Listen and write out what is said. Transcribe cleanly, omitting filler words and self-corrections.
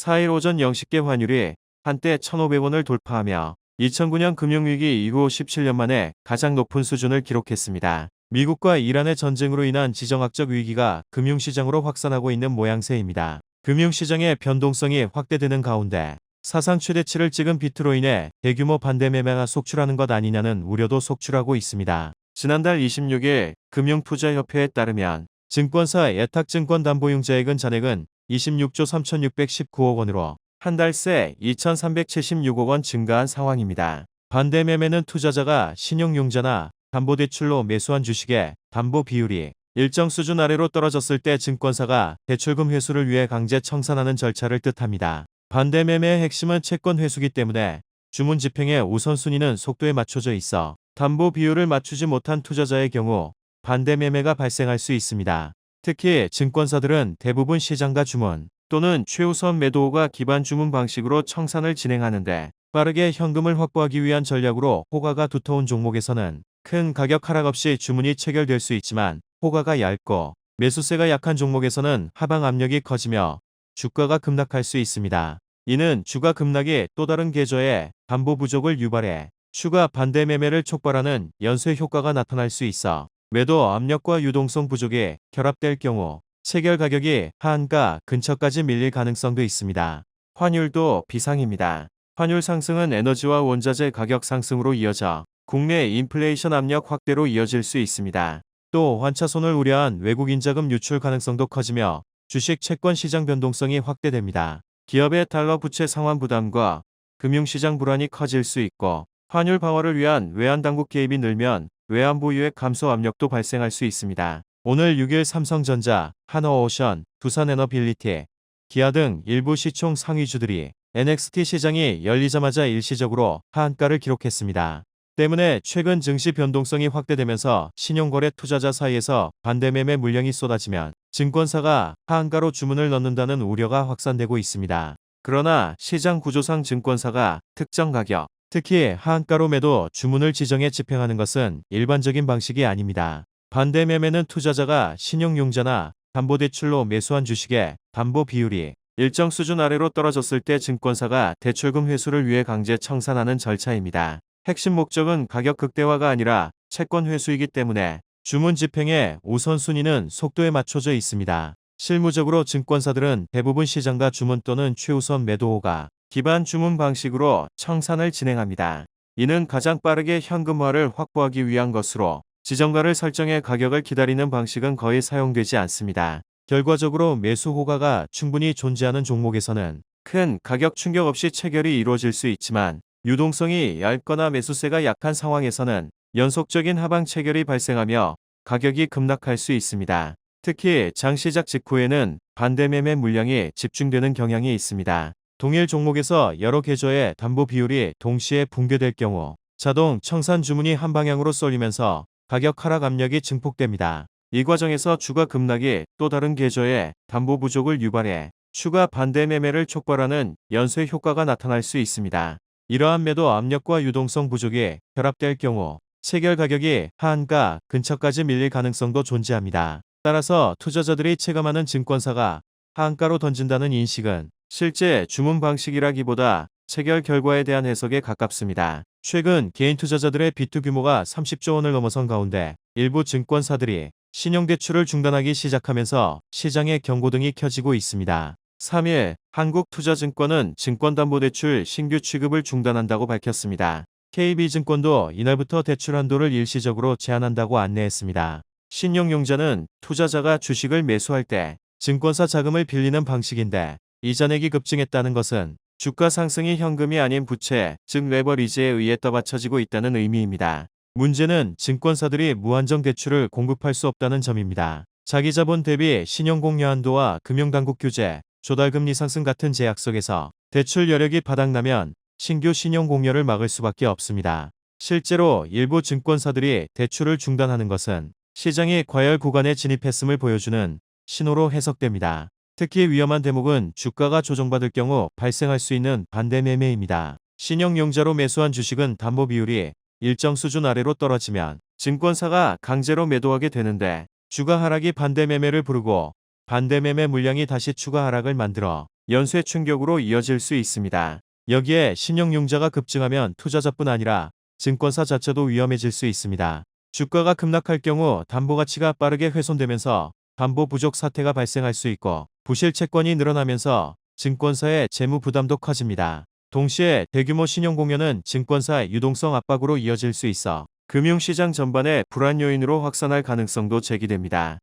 4일 오전 0시께 환율이 한때 1,500원을 돌파하며 2009년 금융위기 이후 17년 만에 가장 높은 수준을 기록했습니다. 미국과 이란의 전쟁으로 인한 지정학적 위기가 금융시장으로 확산하고 있는 모양새입니다. 금융시장의 변동성이 확대되는 가운데 사상 최대치를 찍은 비트로 인해 대규모 반대 매매가 속출하는 것 아니냐는 우려도 속출하고 있습니다. 지난달 26일 금융투자협회에 따르면 증권사 예탁증권담보융자액은 잔액은 26조 3,619억 원으로 한 달 새 2,376억 원 증가한 상황입니다. 반대 매매는 투자자가 신용융자나 담보대출로 매수한 주식의 담보 비율이 일정 수준 아래로 떨어졌을 때 증권사가 대출금 회수를 위해 강제 청산하는 절차를 뜻합니다. 반대 매매의 핵심은 채권 회수기 때문에 주문 집행의 우선순위는 속도에 맞춰져 있어 담보 비율을 맞추지 못한 투자자의 경우 반대 매매가 발생할 수 있습니다. 특히 증권사들은 대부분 시장가 주문 또는 최우선 매도호가 기반 주문 방식으로 청산을 진행하는데 빠르게 현금을 확보하기 위한 전략으로 호가가 두터운 종목에서는 큰 가격 하락 없이 주문이 체결될 수 있지만 호가가 얇고 매수세가 약한 종목에서는 하방 압력이 커지며 주가가 급락할 수 있습니다. 이는 주가 급락이 또 다른 계좌의 담보 부족을 유발해 추가 반대 매매를 촉발하는 연쇄 효과가 나타날 수 있어 매도 압력과 유동성 부족이 결합될 경우 체결 가격이 하한가 근처까지 밀릴 가능성도 있습니다. 환율도 비상입니다. 환율 상승은 에너지와 원자재 가격 상승으로 이어져 국내 인플레이션 압력 확대로 이어질 수 있습니다. 또 환차손을 우려한 외국인 자금 유출 가능성도 커지며 주식 채권 시장 변동성이 확대됩니다. 기업의 달러 부채 상환 부담과 금융시장 불안이 커질 수 있고 환율 방어를 위한 외환 당국 개입이 늘면 외환 보유액 감소 압력도 발생할 수 있습니다. 오늘 6일 삼성전자, 한화오션, 두산에너빌리티, 기아 등 일부 시총 상위주들이 NXT 시장이 열리자마자 일시적으로 하한가를 기록했습니다. 때문에 최근 증시 변동성이 확대되면서 신용거래 투자자 사이에서 반대매매 물량이 쏟아지면 증권사가 하한가로 주문을 넣는다는 우려가 확산되고 있습니다. 그러나 시장 구조상 증권사가 특정 가격, 특히 하한가로 매도 주문을 지정해 집행하는 것은 일반적인 방식이 아닙니다. 반대매매는 투자자가 신용융자나 담보대출로 매수한 주식의 담보 비율이 일정 수준 아래로 떨어졌을 때 증권사가 대출금 회수를 위해 강제 청산하는 절차입니다. 핵심 목적은 가격 극대화가 아니라 채권 회수이기 때문에 주문 집행의 우선순위는 속도에 맞춰져 있습니다. 실무적으로 증권사들은 대부분 시장가 주문 또는 최우선 매도호가 기반 주문 방식으로 청산을 진행합니다. 이는 가장 빠르게 현금화를 확보하기 위한 것으로 지정가를 설정해 가격을 기다리는 방식은 거의 사용되지 않습니다. 결과적으로 매수 호가가 충분히 존재하는 종목에서는 큰 가격 충격 없이 체결이 이루어질 수 있지만 유동성이 얇거나 매수세가 약한 상황에서는 연속적인 하방 체결이 발생하며 가격이 급락할 수 있습니다. 특히 장 시작 직후에는 반대매매 물량이 집중되는 경향이 있습니다. 동일 종목에서 여러 계좌의 담보 비율이 동시에 붕괴될 경우 자동 청산 주문이 한 방향으로 쏠리면서 가격 하락 압력이 증폭됩니다. 이 과정에서 주가 급락이 또 다른 계좌의 담보 부족을 유발해 추가 반대 매매를 촉발하는 연쇄 효과가 나타날 수 있습니다. 이러한 매도 압력과 유동성 부족이 결합될 경우 체결 가격이 하한가 근처까지 밀릴 가능성도 존재합니다. 따라서 투자자들이 체감하는 증권사가 하한가로 던진다는 인식은 실제 주문 방식이라기보다 체결 결과에 대한 해석에 가깝습니다. 최근 개인 투자자들의 비트 규모가 30조 원을 넘어선 가운데 일부 증권사들이 신용대출을 중단하기 시작하면서 시장의 경고등이 켜지고 있습니다. 3일 한국투자증권은 증권담보대출 신규 취급을 중단한다고 밝혔습니다. KB증권도 이날부터 대출 한도를 일시적으로 제한한다고 안내했습니다. 신용융자는 투자자가 주식을 매수할 때 증권사 자금을 빌리는 방식인데 이 잔액이 급증했다는 것은 주가 상승이 현금이 아닌 부채, 즉 레버리지에 의해 떠받쳐지고 있다는 의미입니다. 문제는 증권사들이 무한정 대출을 공급할 수 없다는 점입니다. 자기 자본 대비 신용공여 한도와 금융당국 규제, 조달금리 상승 같은 제약 속에서 대출 여력이 바닥나면 신규 신용공여를 막을 수밖에 없습니다. 실제로 일부 증권사들이 대출을 중단하는 것은 시장이 과열 구간에 진입했음을 보여주는 신호로 해석됩니다. 특히 위험한 대목은 주가가 조정받을 경우 발생할 수 있는 반대 매매입니다. 신용융자로 매수한 주식은 담보 비율이 일정 수준 아래로 떨어지면 증권사가 강제로 매도하게 되는데 주가 하락이 반대 매매를 부르고 반대 매매 물량이 다시 추가 하락을 만들어 연쇄 충격으로 이어질 수 있습니다. 여기에 신용융자가 급증하면 투자자뿐 아니라 증권사 자체도 위험해질 수 있습니다. 주가가 급락할 경우 담보 가치가 빠르게 훼손되면서 담보 부족 사태가 발생할 수 있고 부실 채권이 늘어나면서 증권사의 재무 부담도 커집니다. 동시에 대규모 신용 공여는 증권사 유동성 압박으로 이어질 수 있어 금융시장 전반의 불안 요인으로 확산할 가능성도 제기됩니다.